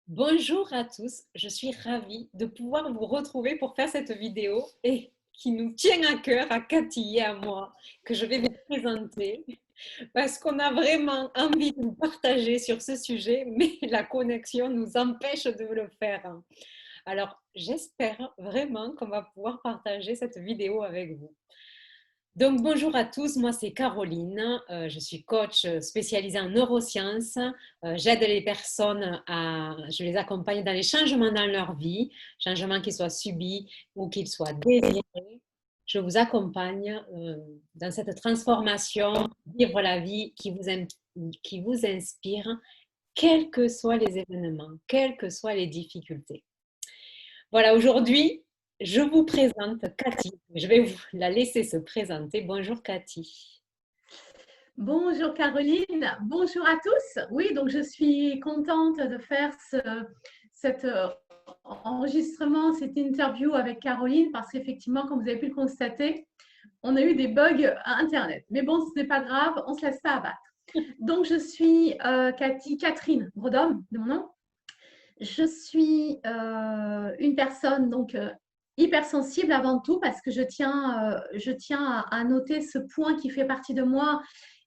Bonjour à tous, je suis ravie de pouvoir vous retrouver pour faire cette vidéo et qui nous tient à cœur à Cathy et à moi, que je vais vous présenter parce qu'on a vraiment envie de nous partager sur ce sujet, mais la connexion nous empêche de le faire. Alors, j'espère vraiment qu'on va pouvoir partager cette vidéo avec vous. Donc, bonjour à tous, moi c'est Caroline, je suis coach spécialisée en neurosciences. J'aide les personnes je les accompagne dans les changements dans leur vie, changements qu'ils soient subis ou qu'ils soient désirés. Je vous accompagne dans cette transformation, vivre la vie qui vous inspire, quels que soient les événements, quelles que soient les difficultés. Voilà, aujourd'hui, je vous présente Cathy. Je vais vous la laisser se présenter. Bonjour Cathy. Bonjour Caroline, bonjour à tous. Oui, donc je suis contente de faire cet enregistrement, cette interview avec Caroline parce qu'effectivement, comme vous avez pu le constater, on a eu des bugs à Internet. Mais bon, ce n'est pas grave, on ne se laisse pas abattre. Donc, je suis Catherine Brodhomme, de mon nom. Je suis une personne hypersensible avant tout parce que je tiens à noter ce point qui fait partie de moi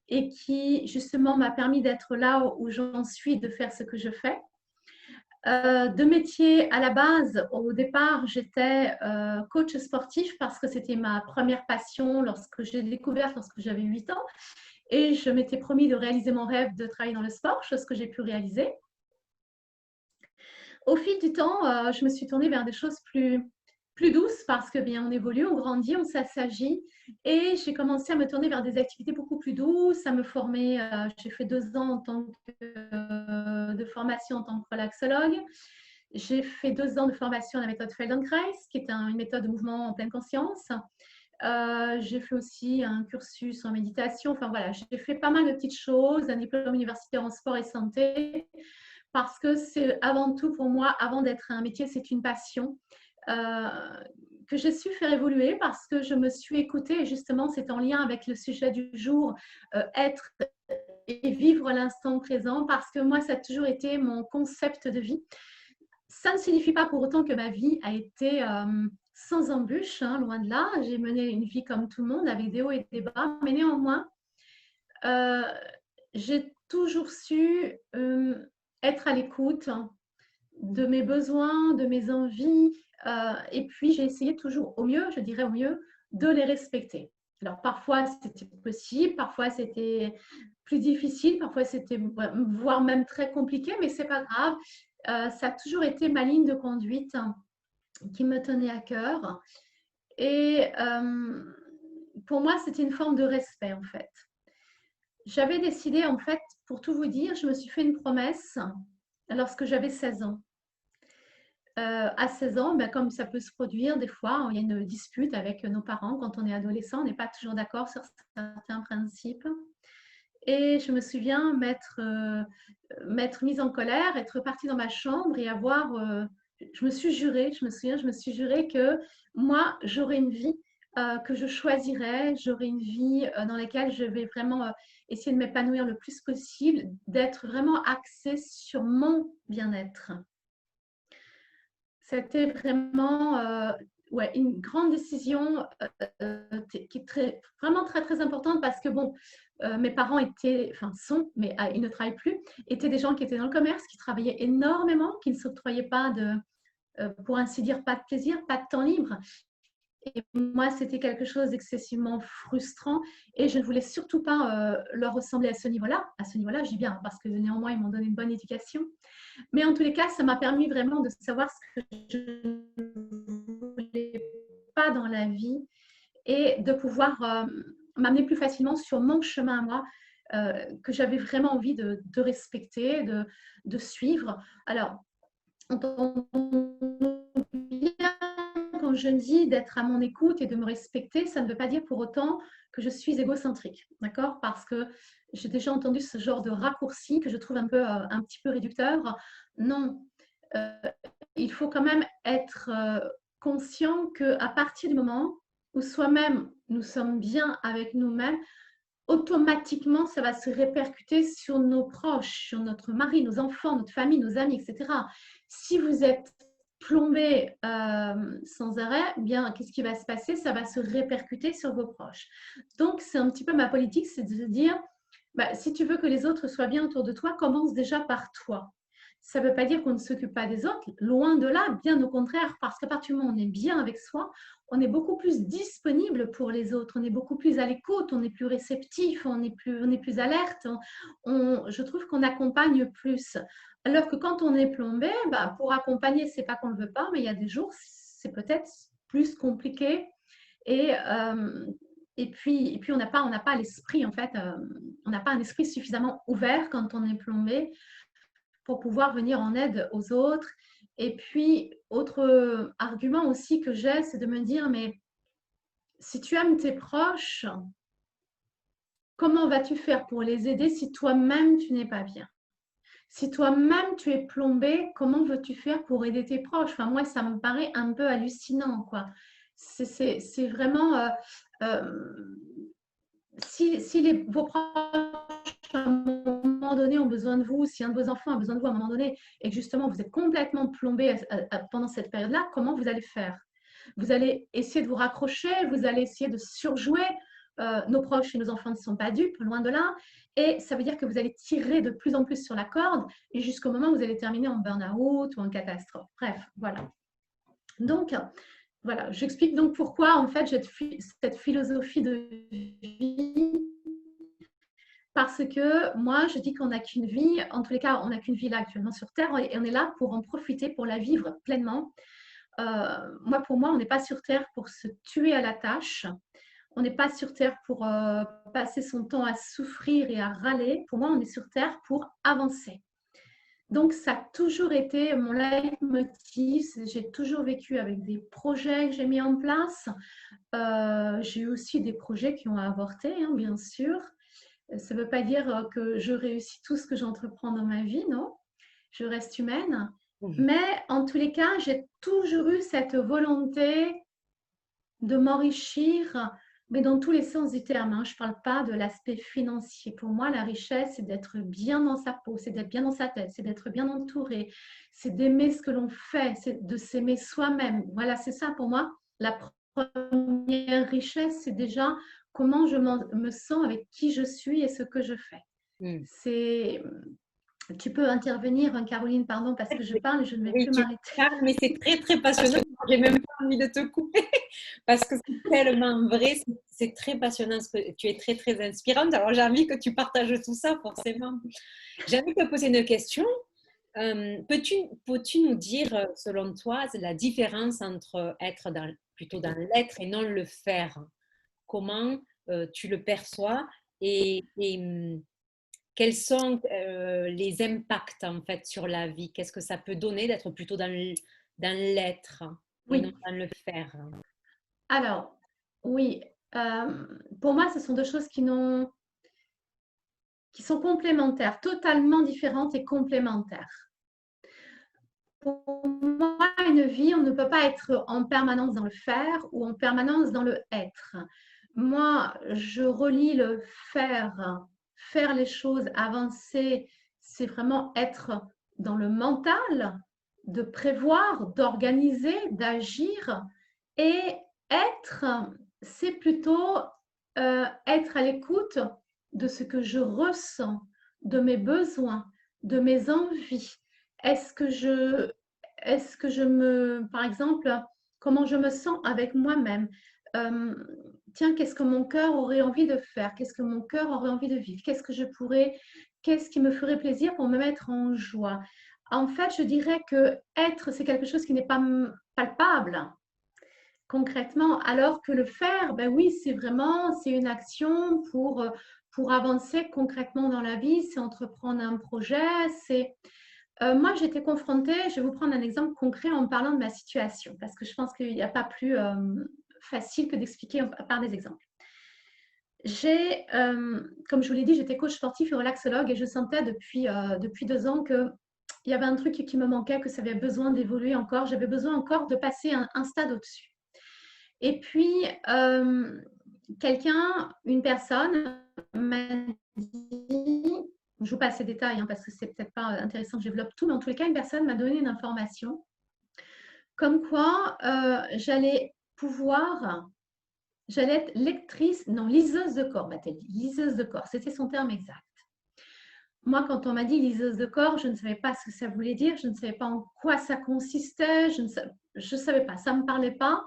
et qui justement m'a permis d'être là où j'en suis, de faire ce que je fais. De métier à la base, au départ, j'étais coach sportif parce que c'était ma première passion lorsque j'ai découvert lorsque j'avais 8 ans. Et je m'étais promis de réaliser mon rêve de travailler dans le sport, chose que j'ai pu réaliser. Au fil du temps, je me suis tournée vers des choses plus douces parce que bien on évolue, on grandit, on s'assagit et j'ai commencé à me tourner vers des activités beaucoup plus douces, à me former. J'ai fait 2 ans de formation en tant que relaxologue. J'ai fait 2 ans de formation à la méthode Feldenkrais, qui est une méthode de mouvement en pleine conscience. J'ai fait aussi un cursus en méditation. Enfin voilà, j'ai fait pas mal de petites choses, un diplôme universitaire en sport et santé, parce que c'est avant tout pour moi, avant d'être un métier, c'est une passion euh, que j'ai su faire évoluer parce que je me suis écoutée et justement c'est en lien avec le sujet du jour, être et vivre l'instant présent parce que moi ça a toujours été mon concept de vie. Ça ne signifie pas pour autant que ma vie a été sans embûches, hein, loin de là. J'ai mené une vie comme tout le monde avec des hauts et des bas, mais néanmoins, euh, j'ai toujours su être à l'écoute de mes besoins, de mes envies, et puis j'ai essayé toujours au mieux, je dirais au mieux, de les respecter. Alors parfois c'était possible, parfois c'était plus difficile, parfois c'était voire même très compliqué, mais c'est pas grave. Ça a toujours été ma ligne de conduite qui me tenait à cœur. Et pour moi, c'était une forme de respect en fait. J'avais décidé en fait, pour tout vous dire, je me suis fait une promesse lorsque j'avais 16 ans. À 16 ans, ben, comme ça peut se produire des fois, il y a une dispute avec nos parents quand on est adolescent, on n'est pas toujours d'accord sur certains principes. Et je me souviens m'être mise en colère, être partie dans ma chambre et je me suis juré, je me suis juré que moi, j'aurais une vie que je choisirais, j'aurais une vie dans laquelle je vais vraiment essayer de m'épanouir le plus possible, d'être vraiment axée sur mon bien-être. C'était vraiment ouais, une grande décision qui est vraiment très, très importante parce que, bon, mes parents mais ils ne travaillent plus, étaient des gens qui étaient dans le commerce, qui travaillaient énormément, qui ne s'octroyaient pas pour ainsi dire, pas de plaisir, pas de temps libre. Et moi, c'était quelque chose d'excessivement frustrant et je ne voulais surtout pas leur ressembler à ce niveau-là. À ce niveau-là, je dis bien, parce que néanmoins, ils m'ont donné une bonne éducation. Mais en tous les cas, ça m'a permis vraiment de savoir ce que je ne voulais pas dans la vie et de pouvoir m'amener plus facilement sur mon chemin à moi, que j'avais vraiment envie de respecter, de suivre. Alors, bien, quand je dis d'être à mon écoute et de me respecter, ça ne veut pas dire pour autant que je suis égocentrique, d'accord? Parce que j'ai déjà entendu ce genre de raccourci que je trouve un petit peu réducteur. Non, euh, il faut quand même être conscient qu'à partir du moment où soi-même nous sommes bien avec nous-mêmes, automatiquement, ça va se répercuter sur nos proches, sur notre mari, nos enfants, notre famille, nos amis, etc. Si vous êtes plombé sans arrêt, eh bien, qu'est-ce qui va se passer? Ça va se répercuter sur vos proches. Donc, c'est un petit peu ma politique, c'est de se dire, bah, si tu veux que les autres soient bien autour de toi, commence déjà par toi. Ça ne veut pas dire qu'on ne s'occupe pas des autres, loin de là, bien au contraire, parce qu'à partir du moment où on est bien avec soi, on est beaucoup plus disponible pour les autres, on est beaucoup plus à l'écoute, on est plus réceptif, on est plus alerte. Je trouve qu'on accompagne plus. Alors que quand on est plombé, bah, pour accompagner, c'est pas qu'on ne le veut pas, mais il y a des jours, c'est peut-être plus compliqué. Et, euh, et puis on n'a pas l'esprit, en fait, on n'a pas un esprit suffisamment ouvert quand on est plombé pour pouvoir venir en aide aux autres. Et puis, autre argument aussi que j'ai, c'est de me dire, mais si tu aimes tes proches, comment vas-tu faire pour les aider si toi-même tu n'es pas bien? Si toi-même tu es plombé, comment veux-tu faire pour aider tes proches? Enfin, moi, ça me paraît un peu hallucinant, quoi. C'est vraiment... si vos proches, à un moment donné, ont besoin de vous, si un de vos enfants a besoin de vous à un moment donné, et que justement, vous êtes complètement plombé pendant cette période-là, comment vous allez faire? Vous allez essayer de vous raccrocher, vous allez essayer de surjouer. Nos proches et nos enfants ne sont pas dupes, loin de là. Et ça veut dire que vous allez tirer de plus en plus sur la corde et jusqu'au moment où vous allez terminer en burn-out ou en catastrophe. Bref, voilà. Donc, voilà, j'explique donc pourquoi, en fait, cette philosophie de vie. Parce que moi, je dis qu'on n'a qu'une vie. En tous les cas, on n'a qu'une vie là actuellement sur Terre et on est là pour en profiter, pour la vivre pleinement. Pour moi, on n'est pas sur Terre pour se tuer à la tâche. On n'est pas sur Terre pour passer son temps à souffrir et à râler. Pour moi, on est sur Terre pour avancer. Donc, ça a toujours été mon leitmotiv. J'ai toujours vécu avec des projets que j'ai mis en place. J'ai eu aussi des projets qui ont avorté, hein, bien sûr. Ça ne veut pas dire que je réussis tout ce que j'entreprends dans ma vie, non. Je reste humaine. Mais en tous les cas, j'ai toujours eu cette volonté de m'enrichir, mais dans tous les sens du terme. Hein. Je ne parle pas de l'aspect financier. Pour moi, la richesse, c'est d'être bien dans sa peau, c'est d'être bien dans sa tête, c'est d'être bien entouré, c'est d'aimer ce que l'on fait, c'est de s'aimer soi-même. Voilà, c'est ça pour moi. La première richesse, c'est déjà comment je me sens avec qui je suis et ce que je fais. C'est... Tu peux intervenir, Caroline, pardon, parce que je parle et je ne vais plus m'arrêter. Mais c'est très, très passionnant. J'ai même pas envie de te couper parce que c'est tellement vrai. C'est très passionnant. Tu es très, très inspirante. Alors, j'ai envie que tu partages tout ça, forcément. J'ai envie de te poser une question. Peux-tu nous dire, selon toi, la différence entre être plutôt dans l'être et non le faire? Comment tu le perçois et quels sont les impacts en fait sur la vie? Qu'est-ce que ça peut donner d'être plutôt dans l'être et non dans le faire? Alors, oui, pour moi, ce sont deux choses qui sont complémentaires, totalement différentes et complémentaires. Pour moi, une vie, on ne peut pas être en permanence dans le faire ou en permanence dans le être. Moi, je relie le faire les choses, avancer, c'est vraiment être dans le mental, de prévoir, d'organiser, d'agir. Et être, c'est plutôt être à l'écoute de ce que je ressens, de mes besoins, de mes envies. Est-ce que je par exemple, comment je me sens avec moi-même? Tiens, qu'est-ce que mon cœur aurait envie de faire? Qu'est-ce que mon cœur aurait envie de vivre? Qu'est-ce qui me ferait plaisir pour me mettre en joie? En fait, je dirais que être, c'est quelque chose qui n'est pas palpable concrètement, alors que le faire, ben oui, c'est une action pour avancer concrètement dans la vie, c'est entreprendre un projet, moi, j'étais confrontée, je vais vous prendre un exemple concret en parlant de ma situation, parce que je pense qu'il n'y a pas plus facile que d'expliquer par des exemples. Comme je vous l'ai dit, j'étais coach sportif et relaxologue et je sentais depuis 2 ans qu'il y avait un truc qui me manquait, que ça avait besoin d'évoluer encore, j'avais besoin encore de passer un stade au-dessus. Et puis, une personne m'a dit, je ne vous passe les détails hein, parce que c'est peut-être pas intéressant que je développe tout, mais en tous les cas, une personne m'a donné une information comme quoi j'allais être lectrice, non, liseuse de corps, m'a-t-elle dit, liseuse de corps, c'était son terme exact. Moi, quand on m'a dit liseuse de corps, je ne savais pas ce que ça voulait dire, je ne savais pas en quoi ça consistait, je ne savais pas, ça ne me parlait pas.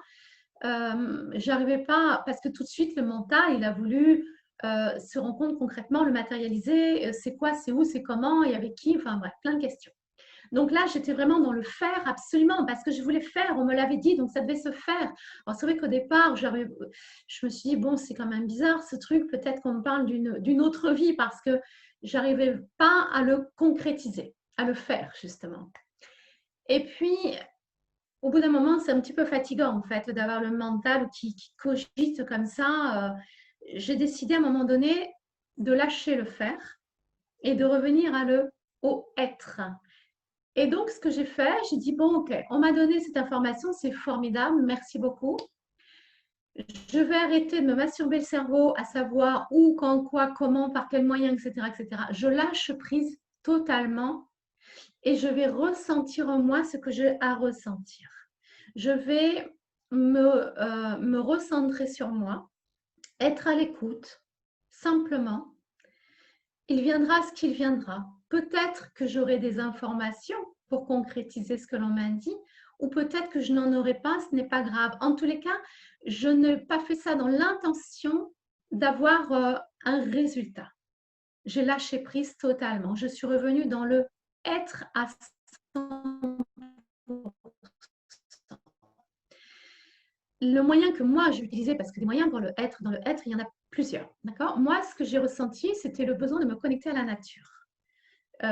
J'arrivais pas, parce que tout de suite, le mental, il a voulu se rendre compte concrètement, le matérialiser, c'est quoi, c'est où, c'est comment, et avec qui, enfin bref, plein de questions. Donc là, j'étais vraiment dans le faire absolument, parce que je voulais faire, on me l'avait dit, donc ça devait se faire. Alors c'est vrai qu'au départ, je me suis dit, bon, c'est quand même bizarre ce truc, peut-être qu'on me parle d'une autre vie, parce que j'arrivais pas à le concrétiser, à le faire justement. Et puis, au bout d'un moment, c'est un petit peu fatigant en fait d'avoir le mental qui cogite comme ça. J'ai décidé à un moment donné de lâcher le faire et de revenir au être. Et donc, ce que j'ai fait, j'ai dit, bon, ok, on m'a donné cette information, c'est formidable, merci beaucoup. Je vais arrêter de me masturber le cerveau à savoir où, quand, quoi, comment, par quels moyens, etc., etc. Je lâche prise totalement et je vais ressentir en moi ce que j'ai à ressentir. Je vais me recentrer sur moi, être à l'écoute, simplement. Il viendra ce qu'il viendra. Peut-être que j'aurai des informations pour concrétiser ce que l'on m'a dit, ou peut-être que je n'en aurai pas, ce n'est pas grave. En tous les cas, je n'ai pas fait ça dans l'intention d'avoir un résultat. J'ai lâché prise totalement. Je suis revenue dans le être à 100%. Le moyen que moi j'ai utilisé, parce que des moyens pour le être, dans le être, il y en a plusieurs. D'accord? Moi, ce que j'ai ressenti, c'était le besoin de me connecter à la nature.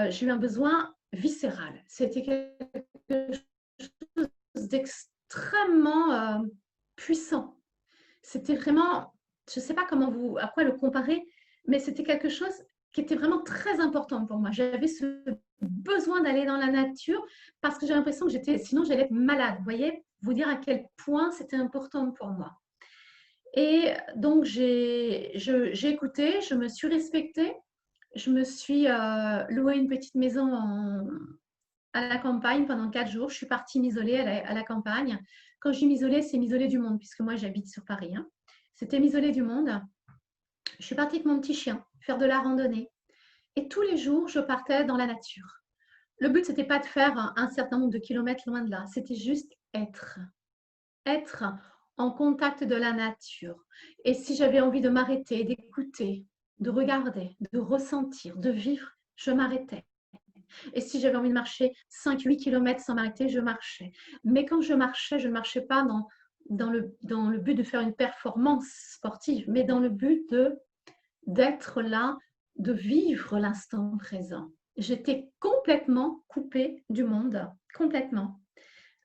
J'ai eu un besoin viscéral. C'était quelque chose d'extrêmement puissant. C'était vraiment, je ne sais pas à quoi le comparer, mais c'était quelque chose qui était vraiment très important pour moi. J'avais ce besoin d'aller dans la nature parce que j'ai l'impression que sinon j'allais être malade. Vous voyez, vous dire à quel point c'était important pour moi. Et donc j'ai écouté, je me suis respectée, je me suis loué une petite maison à la campagne pendant 4 jours. Je suis partie m'isoler à la campagne. Quand je dis m'isoler, c'est m'isoler du monde, puisque moi j'habite sur Paris. Hein. C'était m'isoler du monde. Je suis partie avec mon petit chien faire de la randonnée. Et tous les jours, je partais dans la nature. Le but, ce n'était pas de faire un certain nombre de kilomètres loin de là. C'était juste être. Être en contact de la nature. Et si j'avais envie de m'arrêter, d'écouter, de regarder, de ressentir, de vivre, je m'arrêtais. Et si j'avais envie de marcher 5-8 km sans m'arrêter, je marchais. Mais quand je ne marchais pas dans le but de faire une performance sportive, mais dans le but d'être là, de vivre l'instant présent. J'étais complètement coupée du monde, complètement.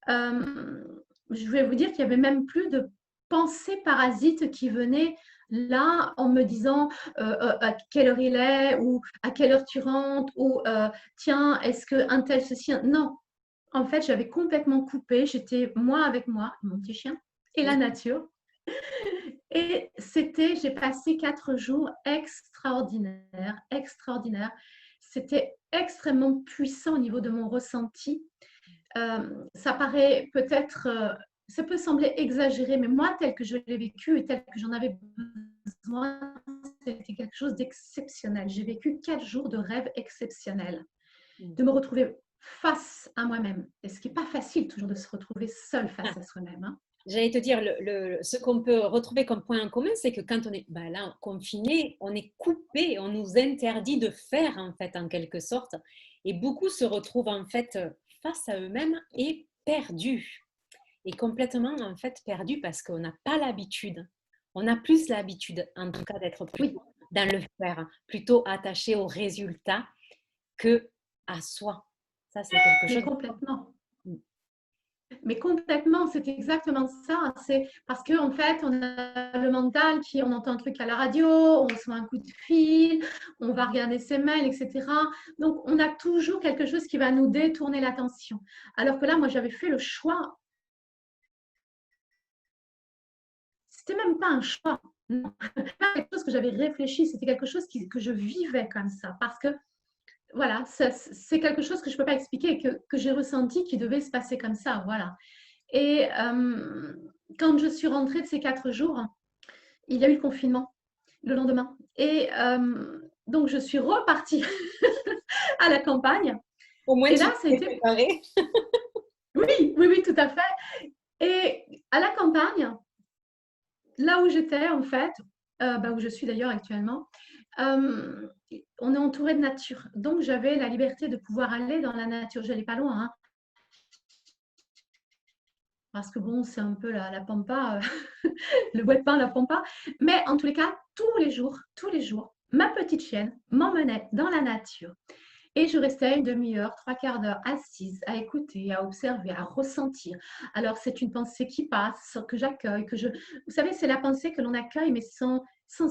Je vais vous dire qu'il n'y avait même plus de pensées parasites qui venaient là en me disant à quelle heure il est ou à quelle heure tu rentres ou tiens, est-ce qu'un tel ceci. Non, en fait, j'avais complètement coupé. J'étais moi avec moi, mon petit chien et la nature. Et j'ai passé 4 jours extraordinaires, extraordinaires. C'était extrêmement puissant au niveau de mon ressenti. Ça paraît peut-être, ça peut sembler exagéré, mais moi, tel que je l'ai vécu et tel que j'en avais besoin, c'était quelque chose d'exceptionnel. J'ai vécu 4 jours de rêve exceptionnels, de me retrouver face à moi-même. Et ce qui n'est pas facile toujours de se retrouver seul face à soi-même. Hein. J'allais te dire, ce qu'on peut retrouver comme point en commun, c'est que quand on est là, confiné, on est coupé, on nous interdit de faire, en fait, en quelque sorte. Et beaucoup se retrouvent, en fait, face à eux-mêmes et perdus. Et complètement, en fait, perdus parce qu'on n'a pas l'habitude. On a plus l'habitude, en tout cas, d'être plutôt dans le faire, plutôt attaché au résultat que à soi. Ça, c'est quelque chose. Complètement. Mais complètement, c'est exactement ça. C'est parce qu'en fait, on a le mental on entend un truc à la radio, on reçoit un coup de fil, on va regarder ses mails, etc. Donc, on a toujours quelque chose qui va nous détourner l'attention. Alors que là, moi, j'avais fait le choix. C'était même pas un choix. Non, pas quelque chose que j'avais réfléchi, c'était quelque chose que je vivais comme ça. Parce que, voilà, c'est quelque chose que je ne peux pas expliquer et que j'ai ressenti qui devait se passer comme ça. Voilà. Et quand je suis rentrée de ces 4 jours, il y a eu le confinement le lendemain. Et donc, je suis repartie à la campagne. Au moins, Et tu là, ça a t'es été… préparée. Oui, oui, oui, tout à fait. Et à la campagne, là où j'étais, en fait, où je suis d'ailleurs actuellement, euh, on est entouré de nature. Donc, j'avais la liberté de pouvoir aller dans la nature. Je n'allais pas loin, hein, parce que bon, c'est un peu la pampa, le bois de pin, la pampa. Mais en tous les cas, tous les jours, ma petite chienne m'emmenait dans la nature. Et je restais une demi-heure, trois quarts d'heure assise à écouter, à observer, à ressentir. Alors, c'est une pensée qui passe, que j'accueille, que je… Vous savez, c'est la pensée que l'on accueille, mais sans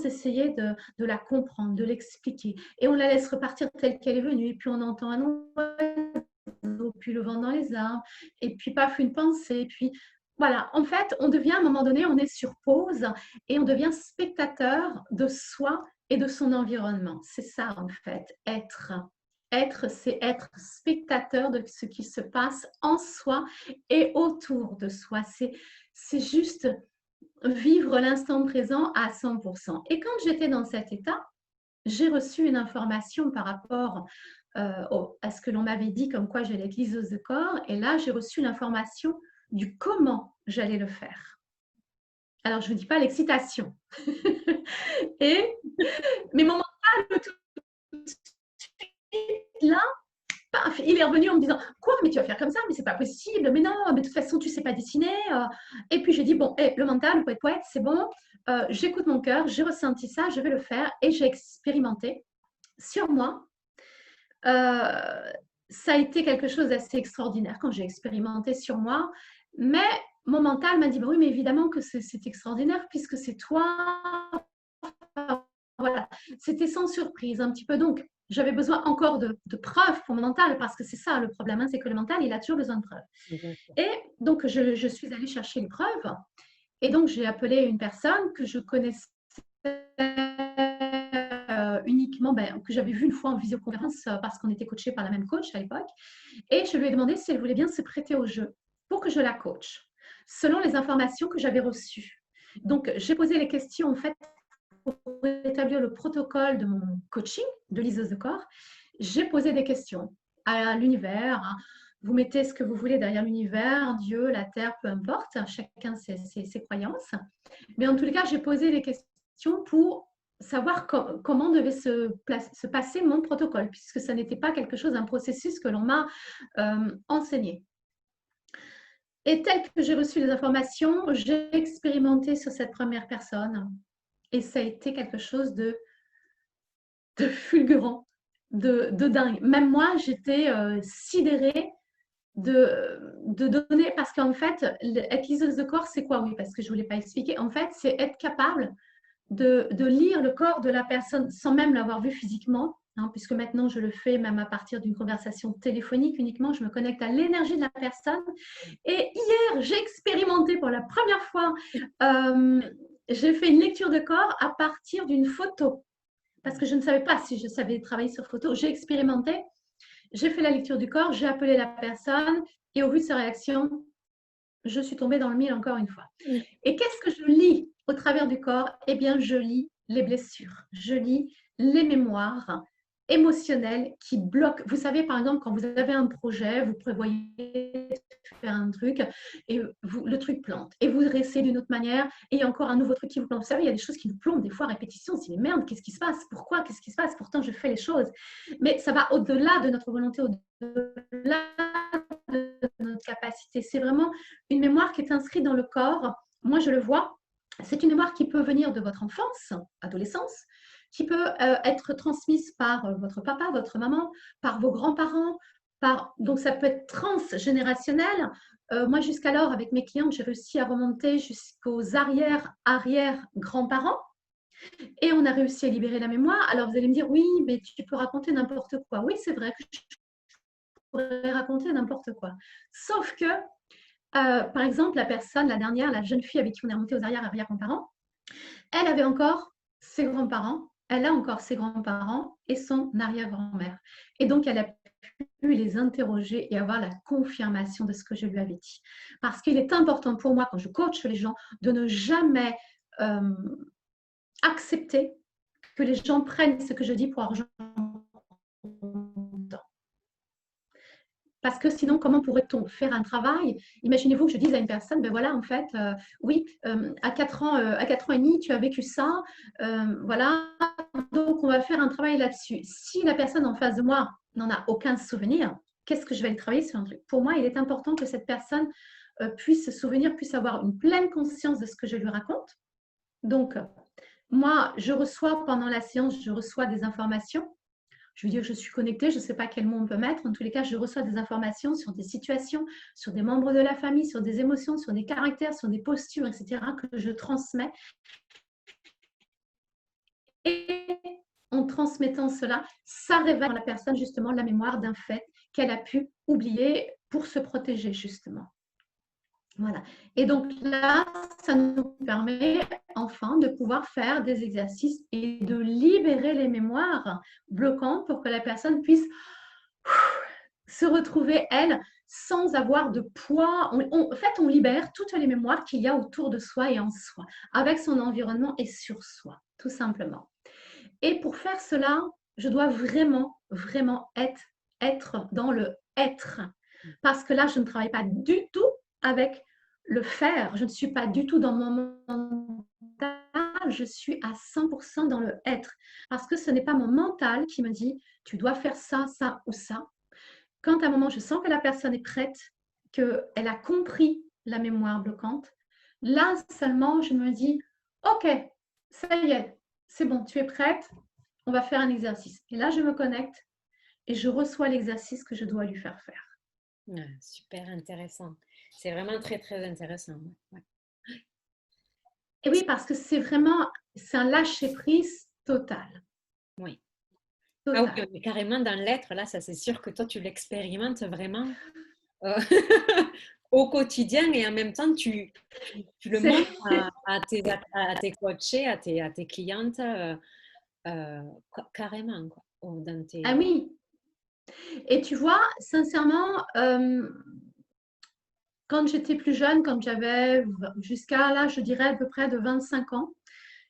essayer de la comprendre, de l'expliquer. Et on la laisse repartir telle qu'elle est venue. Et puis, on entend un oiseau, puis le vent dans les arbres, et puis, paf, une pensée. Et puis, voilà. En fait, on devient, à un moment donné, on est sur pause et on devient spectateur de soi et de son environnement. C'est ça, en fait, être. Être, c'est être spectateur de ce qui se passe en soi et autour de soi. C'est juste vivre l'instant présent à 100%. Et quand j'étais dans cet état, j'ai reçu une information par rapport à ce que l'on m'avait dit comme quoi j'allais être liseuse de corps. Et là, j'ai reçu l'information du comment j'allais le faire. Alors, je ne vous dis pas l'excitation. Et, mais mon mental, tout de suite, là, paf, il est revenu en me disant quoi, mais tu vas faire comme ça, mais c'est pas possible, mais non, mais de toute façon tu sais pas dessiner. Et puis j'ai dit bon, le mental, le poète, c'est bon, j'écoute mon cœur, j'ai ressenti ça, je vais le faire et j'ai expérimenté sur moi. Ça a été quelque chose d'assez extraordinaire quand j'ai expérimenté sur moi, mais mon mental m'a dit bah oui, mais évidemment que c'est extraordinaire puisque c'est toi. Voilà, c'était sans surprise un petit peu. Donc, j'avais besoin encore de preuves pour mon mental, parce que c'est ça le problème, hein, c'est que le mental, il a toujours besoin de preuves. Et donc, je suis allée chercher les preuves. Et donc, j'ai appelé une personne que je connaissais uniquement, que j'avais vue une fois en visioconférence parce qu'on était coachés par la même coach à l'époque. Et je lui ai demandé si elle voulait bien se prêter au jeu pour que je la coach, selon les informations que j'avais reçues. Donc, j'ai posé les questions, en fait, pour établir le protocole de mon coaching de liseuse de corps. J'ai posé des questions à l'univers. Vous mettez ce que vous voulez derrière l'univers, Dieu, la terre, peu importe, chacun ses croyances. Mais en tous les cas, j'ai posé des questions pour savoir comment devait se passer mon protocole, puisque ça n'était pas quelque chose, un processus que l'on m'a enseigné. Et tel que j'ai reçu les informations, j'ai expérimenté sur cette première personne. Et ça a été quelque chose de fulgurant, de dingue. Même moi, j'étais sidérée de donner, parce qu'en fait, être liseuse de corps, c'est quoi? Oui, parce que je ne voulais pas expliquer. En fait, c'est être capable de lire le corps de la personne sans même l'avoir vu physiquement, hein, puisque maintenant je le fais même à partir d'une conversation téléphonique uniquement, je me connecte à l'énergie de la personne. Et hier, j'ai expérimenté pour la première fois, j'ai fait une lecture de corps à partir d'une photo, parce que je ne savais pas si je savais travailler sur photo. J'ai expérimenté, j'ai fait la lecture du corps, j'ai appelé la personne et au vu de sa réaction, je suis tombée dans le mille encore une fois. Et qu'est-ce que je lis au travers du corps? Eh bien, je lis les blessures, je lis les mémoires émotionnelles qui bloquent. Vous savez, par exemple, quand vous avez un projet, vous prévoyez de faire un truc et le truc plante. Et vous essayez d'une autre manière et il y a encore un nouveau truc qui vous plante. Vous savez, il y a des choses qui nous plombent des fois à répétition. On se dit, mais merde, qu'est-ce qui se passe? Pourquoi? Qu'est-ce qui se passe? Pourtant, je fais les choses. Mais ça va au-delà de notre volonté, au-delà de notre capacité. C'est vraiment une mémoire qui est inscrite dans le corps. Moi, je le vois. C'est une mémoire qui peut venir de votre enfance, adolescence, qui peut être transmise par votre papa, votre maman, par vos grands-parents. Donc, ça peut être transgénérationnel. Moi, jusqu'alors, avec mes clientes, j'ai réussi à remonter jusqu'aux arrière-grands-parents. Et on a réussi à libérer la mémoire. Alors, vous allez me dire, oui, mais tu peux raconter n'importe quoi. Oui, c'est vrai que je pourrais raconter n'importe quoi. Sauf que par exemple, la personne, la dernière, la jeune fille avec qui on est remonté aux arrière-grands-parents, Elle avait encore ses grands-parents, elle a encore ses grands-parents et son arrière-grand-mère. Et donc, elle a pu les interroger et avoir la confirmation de ce que je lui avais dit. Parce qu'il est important pour moi, quand je coach les gens, de ne jamais accepter que les gens prennent ce que je dis pour argent comptant. Parce que sinon, comment pourrait-on faire un travail? Imaginez-vous que je dise à une personne, ben voilà, en fait, oui, à 4 ans, à 4 ans et demi, tu as vécu ça, voilà, donc on va faire un travail là-dessus. Si la personne en face de moi n'en a aucun souvenir, qu'est-ce que je vais aller travailler sur un truc? Pour moi, il est important que cette personne puisse se souvenir, puisse avoir une pleine conscience de ce que je lui raconte. Donc, moi, je reçois pendant la séance, je reçois des informations. Je veux dire, je suis connectée, je ne sais pas quel mot on peut mettre. En tous les cas, je reçois des informations sur des situations, sur des membres de la famille, sur des émotions, sur des caractères, sur des postures, etc., que je transmets. Et en transmettant cela, ça révèle à la personne justement la mémoire d'un fait qu'elle a pu oublier pour se protéger justement. Voilà. Et donc là, ça nous permet enfin de pouvoir faire des exercices et de libérer les mémoires bloquantes pour que la personne puisse se retrouver, elle, sans avoir de poids. En fait, on libère toutes les mémoires qu'il y a autour de soi et en soi, avec son environnement et sur soi, tout simplement. Et pour faire cela, je dois vraiment, vraiment être dans le être. Parce que là, je ne travaille pas du tout avec le faire. Je ne suis pas du tout dans mon mental. Je suis à 100% dans le être. Parce que ce n'est pas mon mental qui me dit, tu dois faire ça, ça ou ça. Quand à un moment, je sens que la personne est prête, qu'elle a compris la mémoire bloquante, là seulement, je me dis, OK, ça y est, c'est bon, tu es prête, on va faire un exercice. Et là, je me connecte et je reçois l'exercice que je dois lui faire faire. Ah, super intéressant. C'est vraiment très, très intéressant. Ouais. Et oui, parce que c'est vraiment, c'est un lâcher-prise total. Oui. Ah oui, Total. on est carrément dans l'être, là, ça c'est sûr que toi tu l'expérimentes vraiment euh, au quotidien et en même temps tu le montres à tes coachés, à tes clientes euh, carrément quoi, dans Ah tes... oui. Et tu vois, sincèrement, quand j'étais plus jeune, quand j'avais jusqu'à là, je dirais à peu près de 25 ans,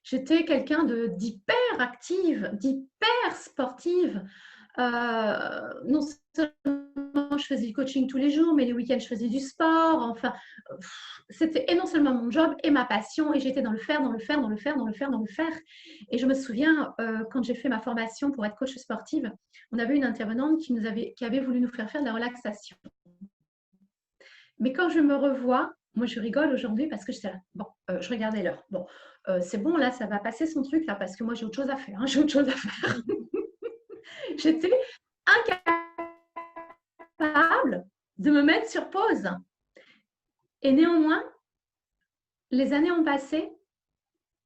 j'étais quelqu'un d'hyper active, d'hyper sportive. Non seulement je faisais du coaching tous les jours, mais les week-ends, je faisais du sport. Enfin, c'était et non seulement mon job et ma passion, et j'étais dans le faire, dans le faire, dans le faire, dans le faire, dans le faire. Et je me souviens, quand j'ai fait ma formation pour être coach sportive, on avait une intervenante qui avait voulu nous faire faire de la relaxation. Mais quand je me revois, moi je rigole aujourd'hui parce que j'étais là. Bon, je regardais l'heure. Bon, c'est bon, là, ça va passer son truc, là, parce que moi j'ai autre chose à faire. Hein, j'ai autre chose à faire. J'étais incapable de me mettre sur pause. Et néanmoins, les années ont passé,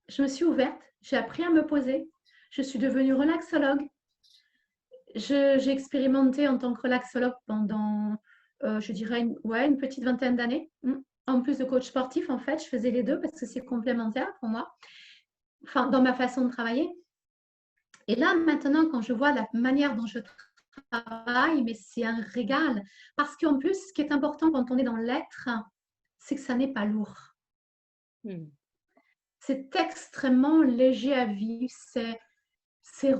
je me suis ouverte, j'ai appris à me poser, je suis devenue relaxologue. J'ai expérimenté en tant que relaxologue pendant, je dirais, une petite vingtaine d'années. En plus de coach sportif, en fait, je faisais les deux parce que c'est complémentaire pour moi, enfin, dans ma façon de travailler. Et là, maintenant, quand je vois la manière dont je travaille, mais c'est un régal. Parce qu'en plus, ce qui est important quand on est dans l'être, c'est que ça n'est pas lourd. C'est extrêmement léger à vivre, c'est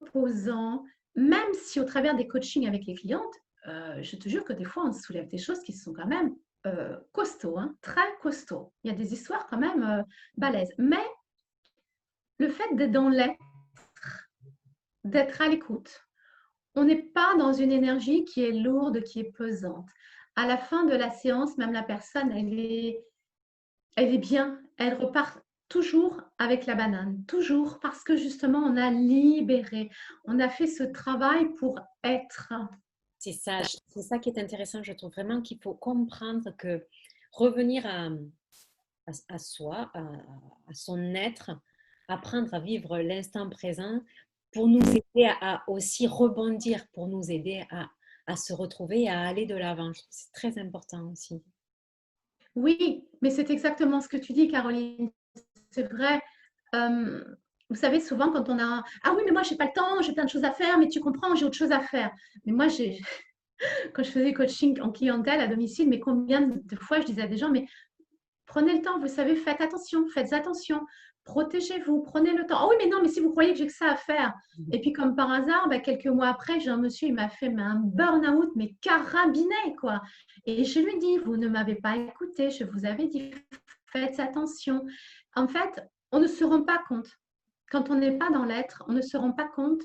reposant, même si au travers des coachings avec les clientes, je te jure que des fois, on soulève des choses qui sont quand même costauds, hein, très costauds. Il y a des histoires quand même balèzes. Mais le fait d'être dans l'être, d'être à l'écoute, on n'est pas dans une énergie qui est lourde, qui est pesante. À la fin de la séance, même la personne, elle est bien, elle repart toujours avec la banane, toujours parce que justement, on a libéré, on a fait ce travail pour être. C'est ça qui est intéressant, je trouve vraiment qu'il faut comprendre que revenir à soi, à son être, apprendre à vivre l'instant présent pour nous aider à aussi rebondir, pour nous aider à se retrouver et à aller de l'avant. Je trouve que c'est très important aussi. Oui, mais c'est exactement ce que tu dis, Caroline. C'est vrai. Euh, Vous savez, souvent, quand on a ah oui, mais moi, j'ai pas le temps, j'ai plein de choses à faire, mais tu comprends, j'ai autre chose à faire. Mais moi, quand je faisais coaching en clientèle à domicile, mais combien de fois je disais à des gens, mais prenez le temps, vous savez, faites attention, protégez-vous, prenez le temps. Oh oui, mais non, mais si vous croyez que j'ai que ça à faire. Et puis, comme par hasard, bah, quelques mois après, j'ai un monsieur, il m'a fait un burn-out, mais carabiné, quoi. Et je lui dis, vous ne m'avez pas écouté, je vous avais dit, faites attention. En fait, on ne se rend pas compte. Quand on n'est pas dans l'être, on ne se rend pas compte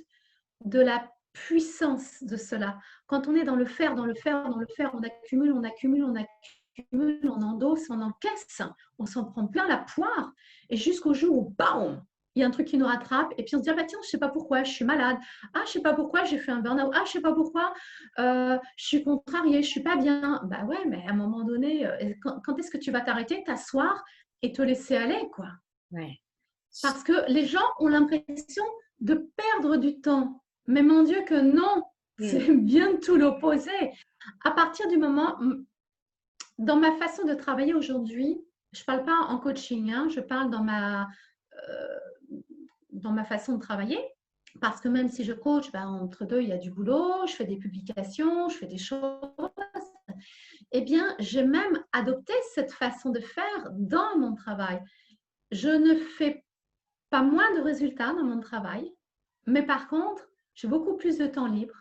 de la puissance de cela. Quand on est dans le faire, dans le faire, dans le faire, on accumule, on accumule, on accumule, on endosse, on encaisse, on s'en prend plein la poire, et jusqu'au jour où, bam, il y a un truc qui nous rattrape, et puis on se dit, ah bah tiens, je ne sais pas pourquoi, je suis malade, ah, je ne sais pas pourquoi, j'ai fait un burn-out, ah, je ne sais pas pourquoi, je suis contrariée, je ne suis pas bien. Bah ouais, mais à un moment donné, quand est-ce que tu vas t'arrêter, t'asseoir et te laisser aller, quoi? Ouais. Parce que les gens ont l'impression de perdre du temps. Mais mon Dieu que non, Mm. c'est bien tout l'opposé. À partir du moment, dans ma façon de travailler aujourd'hui, je ne parle pas en coaching, hein, je parle dans ma façon de travailler. Parce que même si je coach, ben, entre deux, il y a du boulot, je fais des publications, je fais des choses. Eh bien, j'ai même adopté cette façon de faire dans mon travail. Je ne fais pas moins de résultats dans mon travail, mais par contre, j'ai beaucoup plus de temps libre.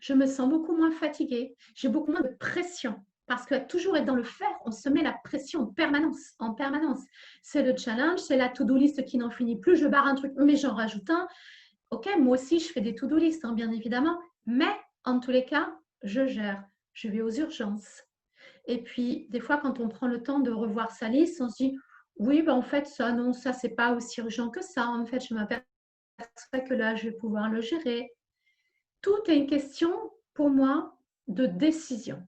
Je me sens beaucoup moins fatiguée. J'ai beaucoup moins de pression. Parce que toujours être dans le faire, on se met la pression en permanence. En permanence. C'est le challenge, c'est la to-do list qui n'en finit plus. Je barre un truc, mais j'en rajoute un. Ok, moi aussi, je fais des to-do list, hein, bien évidemment. Mais en tous les cas, je gère. Je vais aux urgences. Et puis, des fois, quand on prend le temps de revoir sa liste, on se dit, oui, ben, en fait, ça, non, ça, c'est pas aussi urgent que ça. En fait, je m'aperçois que là, je vais pouvoir le gérer. Tout est une question, pour moi, de décision.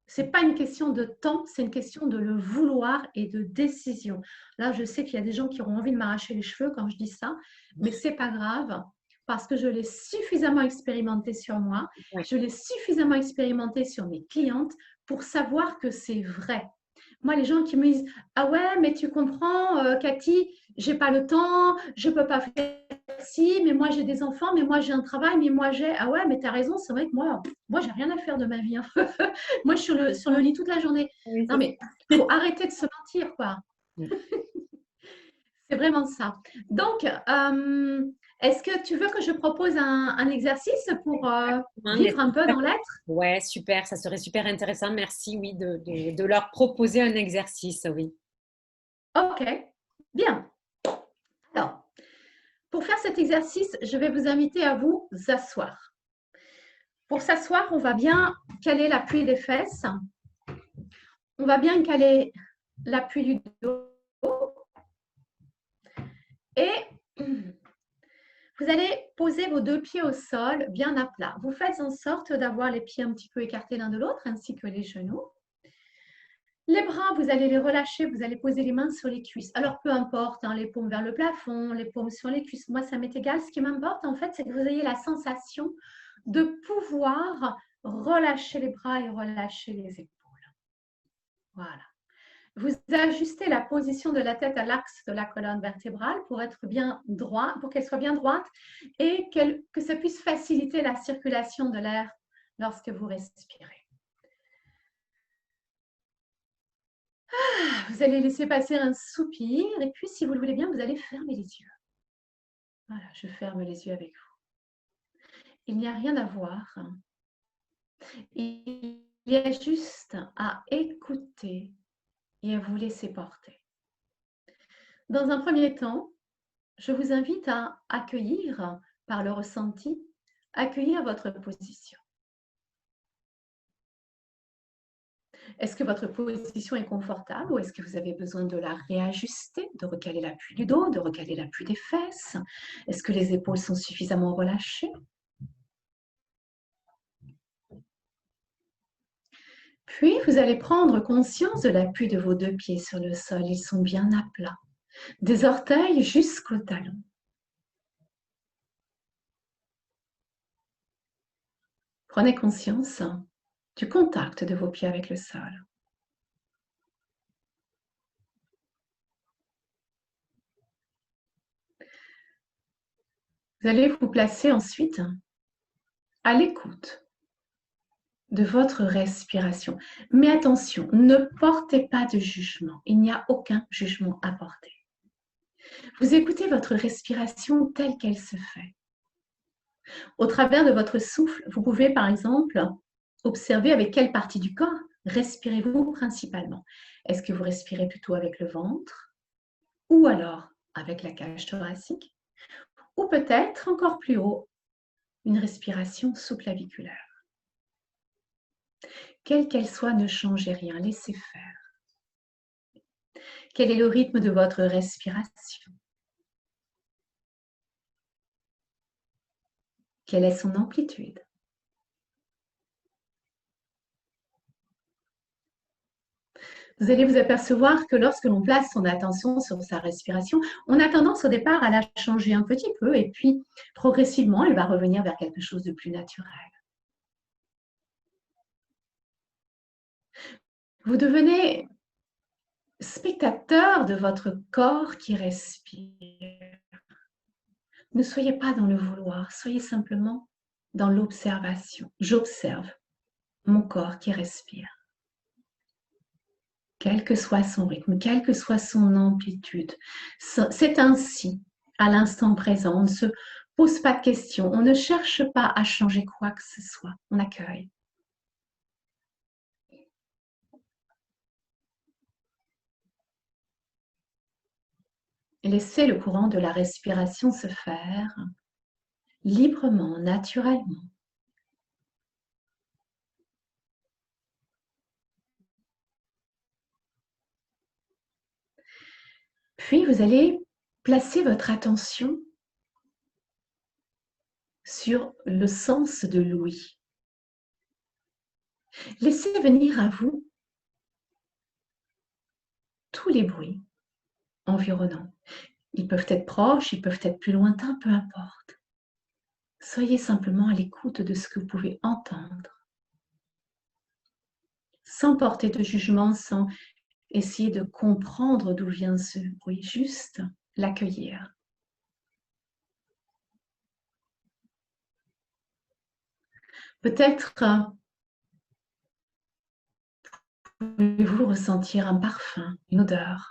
Ce n'est pas une question de temps, c'est une question de le vouloir et de décision. Là, je sais qu'il y a des gens qui auront envie de m'arracher les cheveux quand je dis ça, mais ce n'est pas grave parce que je l'ai suffisamment expérimenté sur moi, Ouais. je l'ai suffisamment expérimenté sur mes clientes pour savoir que c'est vrai. Moi, les gens qui me disent ah ouais, mais tu comprends, Cathy, j'ai pas le temps, je peux pas faire ci, mais moi j'ai des enfants, mais moi j'ai un travail, mais moi j'ai ah ouais, mais tu as raison, c'est vrai que moi j'ai rien à faire de ma vie. Hein. Moi, je suis sur le lit toute la journée. Oui, Non, c'est mais il faut arrêter de se mentir, quoi. ça. C'est vraiment ça. Donc, est-ce que tu veux que je propose un exercice pour vivre un peu dans l'être? Ouais, super, ça serait super intéressant. Merci, oui, de leur proposer un exercice, oui. Ok, bien. Alors, pour faire cet exercice, je vais vous inviter à vous asseoir. Pour s'asseoir, on va bien caler l'appui des fesses. On va bien caler l'appui du dos. Et vous allez poser vos deux pieds au sol, bien à plat. Vous faites en sorte d'avoir les pieds un petit peu écartés l'un de l'autre, ainsi que les genoux. Les bras, vous allez les relâcher, vous allez poser les mains sur les cuisses. Alors, peu importe, hein, les paumes vers le plafond, les paumes sur les cuisses, moi, ça m'est égal. Ce qui m'importe, en fait, c'est que vous ayez la sensation de pouvoir relâcher les bras et relâcher les épaules. Voilà. Vous ajustez la position de la tête à l'axe de la colonne vertébrale pour être bien droit, pour qu'elle soit bien droite et que ça puisse faciliter la circulation de l'air lorsque vous respirez. Vous allez laisser passer un soupir et puis, si vous le voulez bien, vous allez fermer les yeux. Voilà, je ferme les yeux avec vous. Il n'y a rien à voir. Il y a juste à écouter et à vous laisser porter. Dans un premier temps, je vous invite à accueillir par le ressenti, accueillir votre position. Est-ce que votre position est confortable ou est-ce que vous avez besoin de la réajuster, de recaler l'appui du dos, de recaler l'appui des fesses? Est-ce que les épaules sont suffisamment relâchées? Puis, vous allez prendre conscience de l'appui de vos deux pieds sur le sol. Ils sont bien à plat, des orteils jusqu'au talon. Prenez conscience du contact de vos pieds avec le sol. Vous allez vous placer ensuite à l'écoute de votre respiration. Mais attention, ne portez pas de jugement. Il n'y a aucun jugement à porter. Vous écoutez votre respiration telle qu'elle se fait. Au travers de votre souffle, vous pouvez par exemple observer avec quelle partie du corps respirez-vous principalement. Est-ce que vous respirez plutôt avec le ventre ou alors avec la cage thoracique ou peut-être encore plus haut, une respiration sous-claviculaire. Quelle qu'elle soit, ne changez rien, laissez faire. Quel est le rythme de votre respiration? Quelle est son amplitude? Vous allez vous apercevoir que lorsque l'on place son attention sur sa respiration, on a tendance au départ à la changer un petit peu et puis progressivement, elle va revenir vers quelque chose de plus naturel. Vous devenez spectateur de votre corps qui respire. Ne soyez pas dans le vouloir, soyez simplement dans l'observation. J'observe mon corps qui respire. Quel que soit son rythme, quelle que soit son amplitude. C'est ainsi, à l'instant présent, on ne se pose pas de questions, on ne cherche pas à changer quoi que ce soit, on accueille. Laissez le courant de la respiration se faire librement, naturellement. Puis vous allez placer votre attention sur le sens de l'ouïe. Laissez venir à vous tous les bruits environnants. Ils peuvent être proches, ils peuvent être plus lointains, peu importe. Soyez simplement à l'écoute de ce que vous pouvez entendre, sans porter de jugement, sans essayer de comprendre d'où vient ce bruit, juste l'accueillir. Peut-être pouvez-vous ressentir un parfum, une odeur.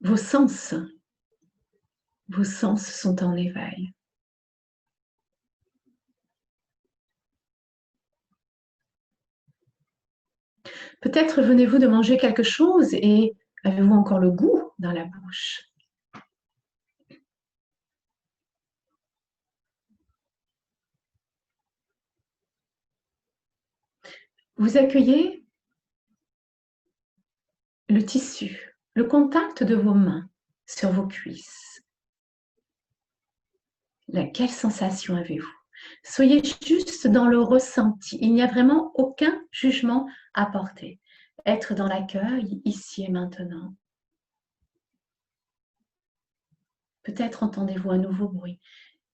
Vos sens sont en éveil. Peut-être venez-vous de manger quelque chose et avez-vous encore le goût dans la bouche. Vous accueillez le tissu, le contact de vos mains sur vos cuisses. Quelle sensation avez-vous? Soyez juste dans le ressenti. Il n'y a vraiment aucun jugement à porter. Être dans l'accueil, ici et maintenant. Peut-être entendez-vous un nouveau bruit.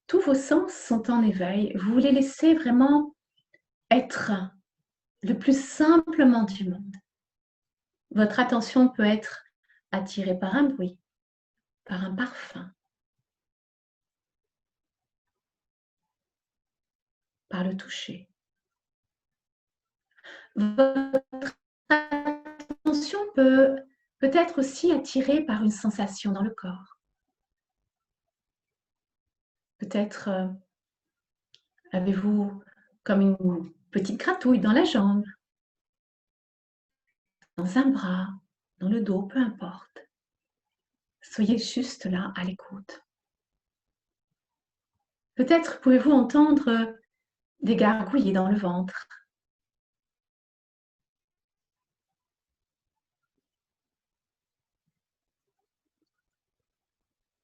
Tous vos sens sont en éveil. Vous les laissez vraiment être le plus simplement du monde. Votre attention peut être attirée par un bruit, par un parfum, par le toucher. Votre attention peut être aussi attirée par une sensation dans le corps. Peut-être avez-vous comme une petite gratouille dans la jambe, dans un bras, dans le dos, peu importe. Soyez juste là à l'écoute. Peut-être pouvez-vous entendre des gargouillis dans le ventre.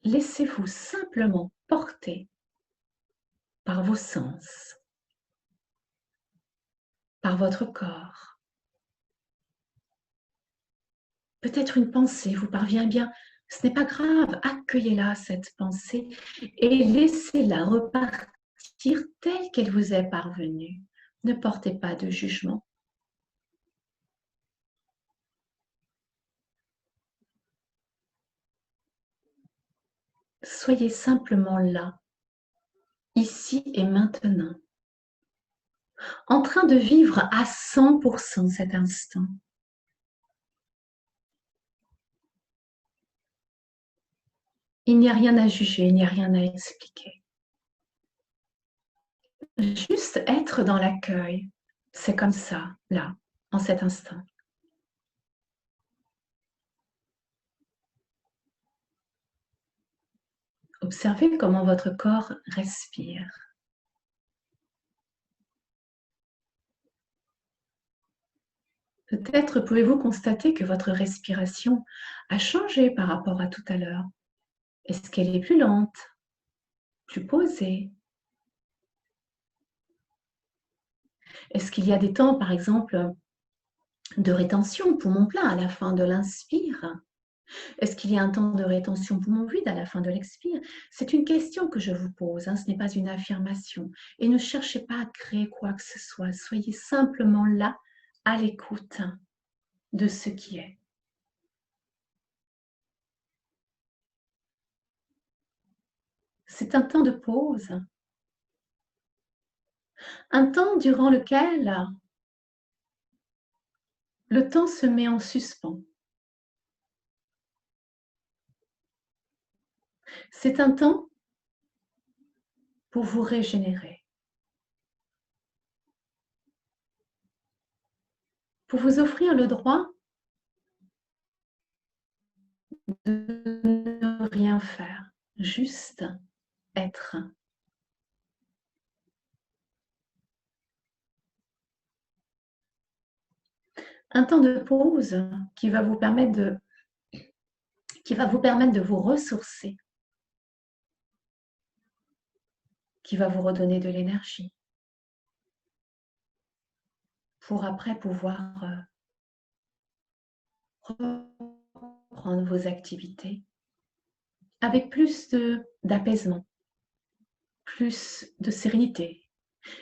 Laissez-vous simplement porter par vos sens, par votre corps. Peut-être une pensée vous parvient bien Ce n'est pas grave, accueillez-la, cette pensée, et laissez-la repartir telle qu'elle vous est parvenue. Ne portez pas de jugement. Soyez simplement là, ici et maintenant, en train de vivre à 100% cet instant. Il n'y a rien à juger, il n'y a rien à expliquer. Juste être dans l'accueil, c'est comme ça, là, en cet instant. Observez comment votre corps respire. Peut-être pouvez-vous constater que votre respiration a changé par rapport à tout à l'heure. Est-ce qu'elle est plus lente, plus posée? Est-ce qu'il y a des temps, par exemple, de rétention poumon plein à la fin de l'inspire? Est-ce qu'il y a un temps de rétention poumon vide à la fin de l'expire? C'est une question que je vous pose, ce n'est pas une affirmation. Et ne cherchez pas à créer quoi que ce soit. Soyez simplement là, à l'écoute de ce qui est. C'est un temps de pause. Un temps durant lequel le temps se met en suspens. C'est un temps pour vous régénérer, pour vous offrir le droit de ne rien faire, juste être. Un temps de pause qui va vous permettre de vous ressourcer, qui va vous redonner de l'énergie, pour après pouvoir reprendre vos activités avec plus d'apaisement, plus de sérénité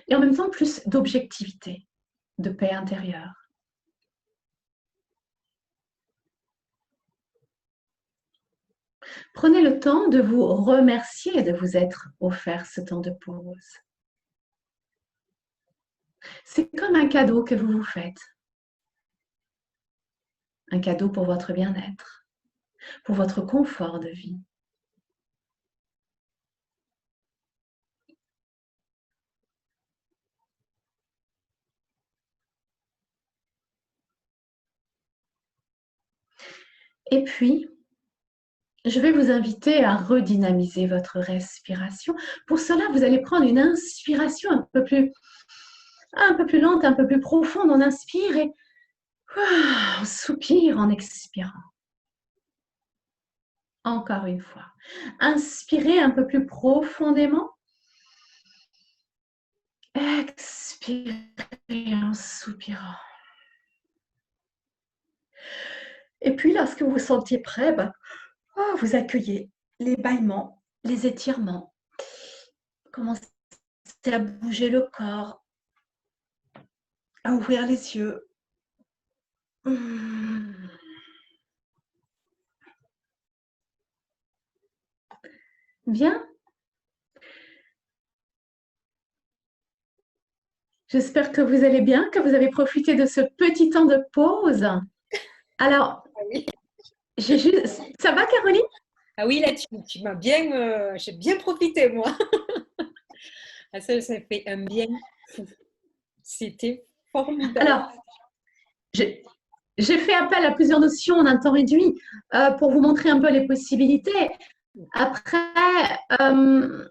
et en même temps plus d'objectivité, de paix intérieure. Prenez le temps de vous remercier de vous être offert ce temps de pause. C'est comme un cadeau que vous vous faites. Un cadeau pour votre bien-être, pour votre confort de vie. Et puis, je vais vous inviter à redynamiser votre respiration. Pour cela, vous allez prendre une inspiration un peu plus lente, un peu plus profonde. On inspire et on soupire en expirant. Encore une fois. Inspirez un peu plus profondément. Expirez en soupirant. Et puis, lorsque vous vous sentiez prêt, vous accueillez les bâillements, les étirements. Commencez à bouger le corps, à ouvrir les yeux. Bien. J'espère que vous allez bien, que vous avez profité de ce petit temps de pause. Alors, oui. Ça va, Caroline? Ah oui, là, tu m'as bien... j'ai bien profité, moi. Ça fait un bien fou. C'était formidable. Alors, j'ai fait appel à plusieurs notions en un temps réduit pour vous montrer un peu les possibilités. Après, on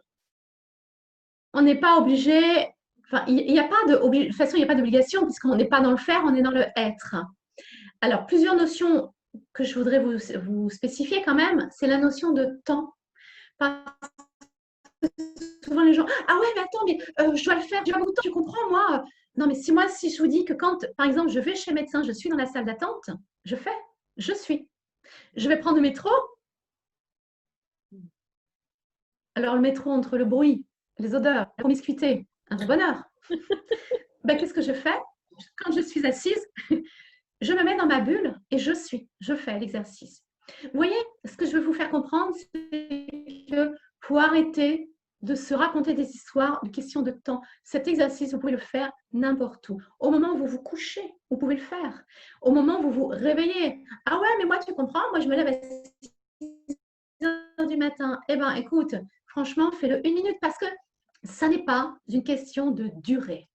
n'est pas obligé... Enfin, il n'y a pas de toute façon, il n'y a pas d'obligation puisqu'on n'est pas dans le faire, on est dans le être. Alors, plusieurs notions que je voudrais vous spécifier quand même, c'est la notion de temps. Parce que souvent les gens, ah ouais, mais attends, mais je dois le faire, j'ai pas beaucoup de temps, tu comprends, moi. Non, mais si je vous dis que quand, par exemple, je vais chez le médecin, je suis dans la salle d'attente, je suis. Je vais prendre le métro, Alors, le métro, entre le bruit, les odeurs, la promiscuité, un vrai bonheur. Ben, qu'est-ce que je fais? Quand je suis assise, je me mets dans ma bulle et je fais l'exercice. Vous voyez, ce que je veux vous faire comprendre, c'est que faut arrêter de se raconter des histoires, de questions de temps. Cet exercice, vous pouvez le faire n'importe où. Au moment où vous vous couchez, vous pouvez le faire. Au moment où vous vous réveillez. Ah ouais, mais moi, tu comprends, moi, je me lève à 6 heures du matin. Eh bien, écoute, franchement, fais-le 1 minute parce que ça n'est pas une question de durée.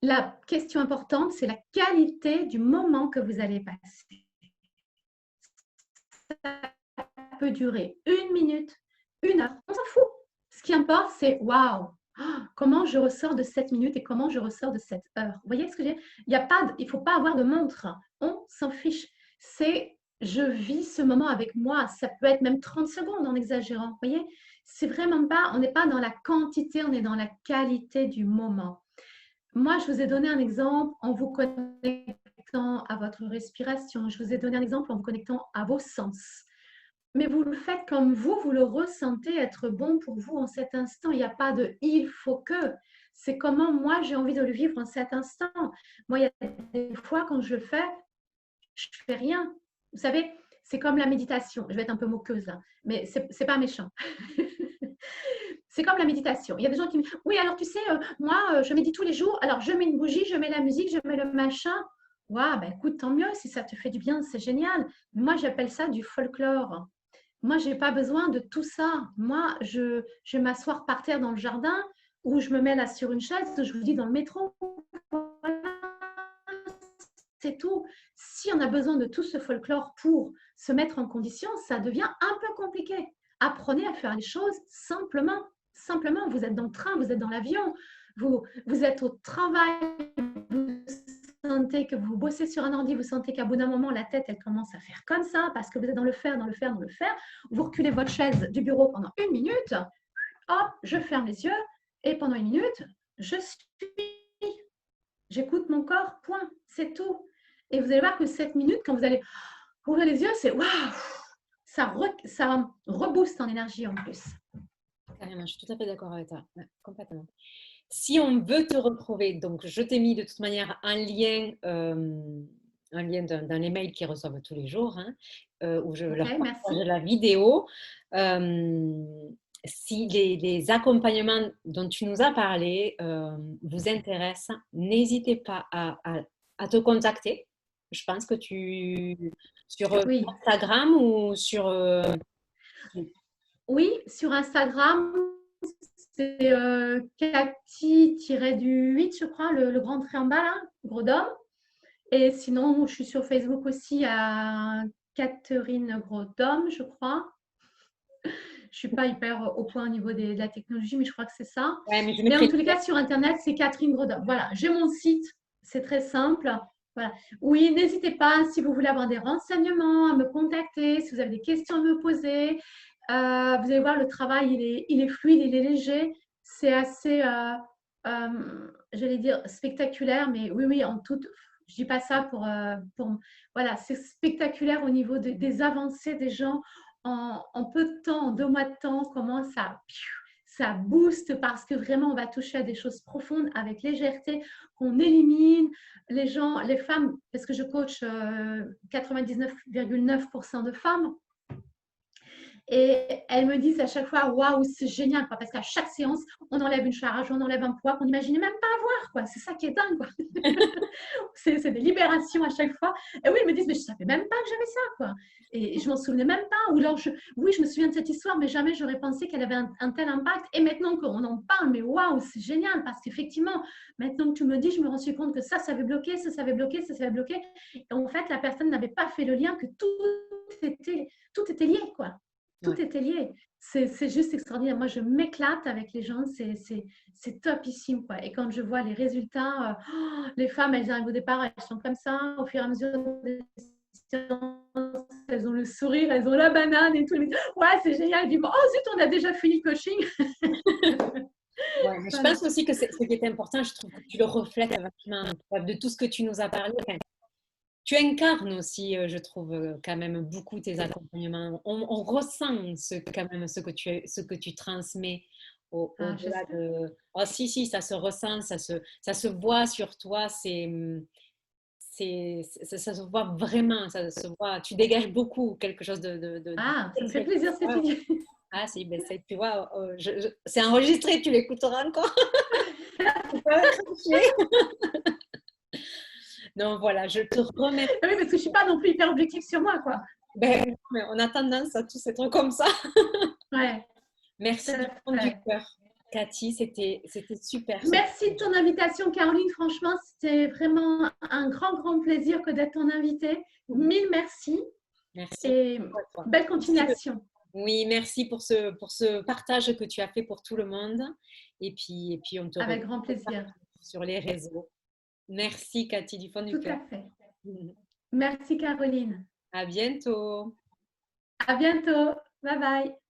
La question importante, c'est la qualité du moment que vous allez passer. Ça peut durer 1 minute, 1 heure, on s'en fout. Ce qui importe, c'est waouh, comment je ressors de cette minute et comment je ressors de cette heure. Vous voyez ce que je veux dire? Il ne faut pas avoir de montre. On s'en fiche. C'est je vis ce moment avec moi. Ça peut être même 30 secondes en exagérant. Vous voyez? C'est vraiment pas, on n'est pas dans la quantité, on est dans la qualité du moment. Moi, je vous ai donné un exemple en vous connectant à votre respiration. Je vous ai donné un exemple en vous connectant à vos sens. Mais vous le faites comme vous le ressentez être bon pour vous en cet instant. Il n'y a pas de il faut que. C'est comment moi j'ai envie de le vivre en cet instant. Moi, il y a des fois quand je le fais, je ne fais rien. Vous savez, c'est comme la méditation. Je vais être un peu moqueuse là, mais ce n'est pas méchant. C'est comme la méditation. Il y a des gens qui me disent oui, alors tu sais, moi, je médite tous les jours. Alors, je mets une bougie, je mets la musique, je mets le machin. Ouais, ben écoute, tant mieux, si ça te fait du bien, c'est génial. Moi, j'appelle ça du folklore. Moi, je n'ai pas besoin de tout ça. Moi, je vais m'asseoir par terre dans le jardin ou je me mets là sur une chaise, je vous dis dans le métro. Voilà, c'est tout. Si on a besoin de tout ce folklore pour se mettre en condition, ça devient un peu compliqué. Apprenez à faire les choses simplement. Simplement, vous êtes dans le train, vous êtes dans l'avion, vous êtes au travail, vous sentez que vous bossez sur un ordi, vous sentez qu'à bout d'un moment, la tête, elle commence à faire comme ça parce que vous êtes dans le faire, dans le faire, dans le faire. Vous reculez votre chaise du bureau pendant 1 minute. Hop, je ferme les yeux et pendant 1 minute, j'écoute mon corps, point, c'est tout. Et vous allez voir que 7 minutes, quand vous allez ouvrir les yeux, c'est waouh, ça rebooste en énergie en plus. Carrément, je suis tout à fait d'accord avec toi, ouais, complètement. Si on veut te retrouver, donc je t'ai mis de toute manière un lien dans les mails qu'ils reçoivent tous les jours, hein, où je leur partage la vidéo. Si les accompagnements dont tu nous as parlé vous intéressent, n'hésitez pas à te contacter. Je pense que sur Instagram ou sur... Oui, sur Instagram, c'est Cathy-8, je crois, le grand trait en bas, là, gros d'homme. Et sinon, je suis sur Facebook aussi à Catherine Gros-Dhomme, je crois. Je ne suis pas hyper au point au niveau de la technologie, mais je crois que c'est ça. Ouais, mais en tous les cas, sur Internet, c'est Catherine Gros-Dhomme. Voilà, j'ai mon site, c'est très simple. Voilà. Oui, n'hésitez pas, si vous voulez avoir des renseignements, à me contacter, si vous avez des questions à me poser. Vous allez voir, le travail, il est fluide, il est léger. C'est assez, j'allais dire, spectaculaire, mais oui, en toute... Je ne dis pas ça pour voilà, c'est spectaculaire au niveau des avancées des gens en peu de temps, en 2 mois de temps, comment ça booste parce que vraiment on va toucher à des choses profondes avec légèreté, qu'on élimine les gens, les femmes, parce que je coach 99,9% de femmes. Et elles me disent à chaque fois, waouh, c'est génial, parce qu'à chaque séance, on enlève une charge, on enlève un poids qu'on n'imaginait même pas avoir, quoi. C'est ça qui est dingue, quoi. c'est des libérations à chaque fois. Et oui, elles me disent, mais je ne savais même pas que j'avais ça, quoi. Et je m'en souvenais même pas. Ou alors, oui, je me souviens de cette histoire, mais jamais j'aurais pensé qu'elle avait un tel impact. Et maintenant qu'on en parle, mais waouh, c'est génial, parce qu'effectivement, maintenant que tu me dis, je me rends compte que ça avait bloqué, ça avait bloqué, ça avait bloqué. Et en fait, la personne n'avait pas fait le lien que tout était lié, quoi. Tout était lié. C'est juste extraordinaire. Moi, je m'éclate avec les gens. C'est topissime, quoi. Et quand je vois les résultats, les femmes, elles arrivent au départ, elles sont comme ça. Au fur et à mesure des séances, elles ont le sourire, elles ont la banane et tout. Ouais, c'est génial. Bon, oh zut, on a déjà fini le coaching. Ouais, mais je pense aussi que ce qui est important, je trouve que tu le reflètes vachement de tout ce que tu nous as parlé. Enfin, tu incarnes aussi, je trouve, quand même beaucoup tes accompagnements. On ressent quand même ce que tu transmets Ah, au-delà j'espère. de... Oh, si, si, ça se ressent, ça se voit sur toi, ça se voit vraiment, ça se voit. Tu dégages beaucoup quelque chose de Ah, ça très, me fait très plaisir fort. ce que Ouais, tu ouais. dis. Ah, si, ben, tu vois, c'est enregistré, tu l'écouteras encore. Tu peux cracher. Donc voilà, je te remercie. Oui, parce que je ne suis pas non plus hyper objective sur moi, quoi. Ben, non, mais on a tendance à tous être comme ça. Ouais, tout Merci du à fond du fait. cœur, Cathy. C'était super. Merci de ton invitation, Caroline. Franchement, c'était vraiment un grand, grand plaisir que d'être ton invitée. Mille merci Merci et à toi. belle Merci continuation. oui, merci pour ce partage que tu as fait pour tout le monde. Et puis on te Avec retrouve grand plaisir. sur les réseaux. Merci, Cathy, du fond du Tout cœur. à fait. Merci, Caroline. À bientôt. À bientôt. Bye bye.